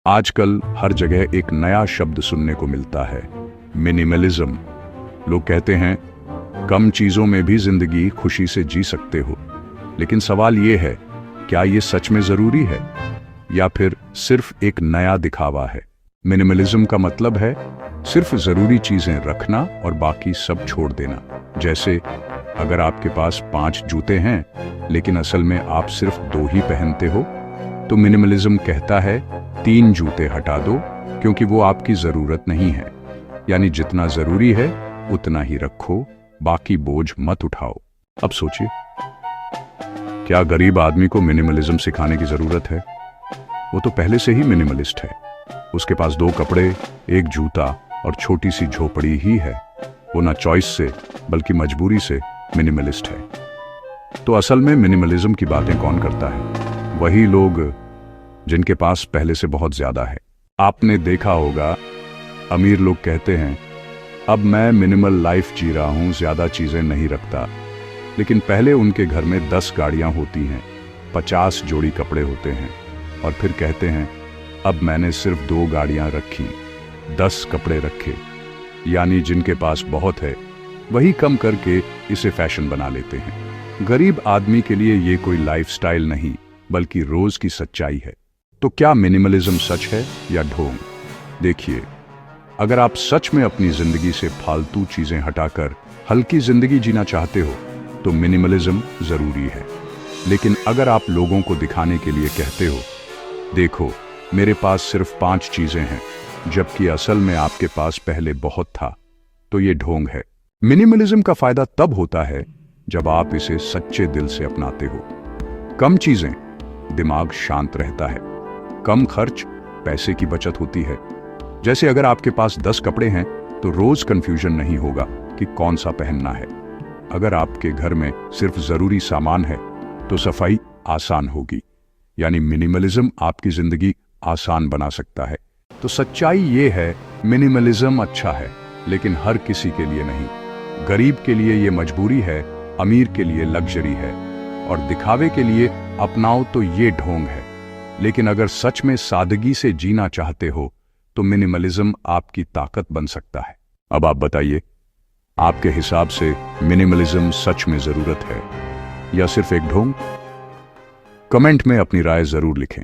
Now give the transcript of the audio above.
आजकल हर जगह एक नया शब्द सुनने को मिलता है, मिनिमलिज्म। लोग कहते हैं कम चीजों में भी जिंदगी खुशी से जी सकते हो। लेकिन सवाल ये है, क्या ये सच में जरूरी है या फिर सिर्फ एक नया दिखावा है? मिनिमलिज्म का मतलब है सिर्फ जरूरी चीजें रखना और बाकी सब छोड़ देना। जैसे अगर आपके पास 5 जूते हैं लेकिन असल में आप सिर्फ 2 ही पहनते हो, तो मिनिमलिज्म कहता है 3 जूते हटा दो, क्योंकि वो आपकी जरूरत नहीं है। यानी जितना जरूरी है उतना ही रखो, बाकी बोझ मत उठाओ। अब सोचिए, क्या गरीब आदमी को मिनिमलिज्म सिखाने की जरूरत है? वो तो पहले से ही मिनिमलिस्ट है। उसके पास 2 कपड़े, 1 जूता और छोटी सी झोपड़ी ही है। वो ना चॉइस से बल्कि मजबूरी से मिनिमलिस्ट है। तो असल में मिनिमलिज्म की बातें कौन करता है? वही लोग जिनके पास पहले से बहुत ज्यादा है। आपने देखा होगा, अमीर लोग कहते हैं अब मैं मिनिमल लाइफ जी रहा हूं, ज्यादा चीजें नहीं रखता। लेकिन पहले उनके घर में 10 गाड़ियां होती हैं, 50 जोड़ी कपड़े होते हैं, और फिर कहते हैं अब मैंने सिर्फ 2 गाड़ियां रखी, 10 कपड़े रखे। यानी जिनके पास बहुत है वही कम करके इसे फैशन बना लेते हैं। गरीब आदमी के लिए ये कोई लाइफस्टाइल नहीं बल्कि रोज की सच्चाई है। तो क्या मिनिमलिज्म सच है या ढोंग? देखिए, अगर आप सच में अपनी जिंदगी से फालतू चीजें हटाकर हल्की जिंदगी जीना चाहते हो तो मिनिमलिज्म जरूरी है। लेकिन अगर आप लोगों को दिखाने के लिए कहते हो देखो मेरे पास सिर्फ 5 चीजें हैं, जबकि असल में आपके पास पहले बहुत था, तो ये ढोंग है। मिनिमलिज्म का फायदा तब होता है जब आप इसे सच्चे दिल से अपनाते हो। कम चीजें, दिमाग शांत रहता है। कम खर्च, पैसे की बचत होती है। जैसे अगर आपके पास 10 कपड़े हैं तो रोज कंफ्यूजन नहीं होगा कि कौन सा पहनना है। अगर आपके घर में सिर्फ जरूरी सामान है तो सफाई आसान होगी। यानी मिनिमलिज्म आपकी जिंदगी आसान बना सकता है। तो सच्चाई ये है, मिनिमलिज्म अच्छा है लेकिन हर किसी के लिए नहीं। गरीब के लिए ये मजबूरी है, अमीर के लिए लग्जरी है, और दिखावे के लिए अपनाओ तो ये ढोंग है। लेकिन अगर सच में सादगी से जीना चाहते हो तो मिनिमलिज्म आपकी ताकत बन सकता है। अब आप बताइए, आपके हिसाब से मिनिमलिज्म सच में जरूरत है या सिर्फ एक ढोंग? कमेंट में अपनी राय जरूर लिखें।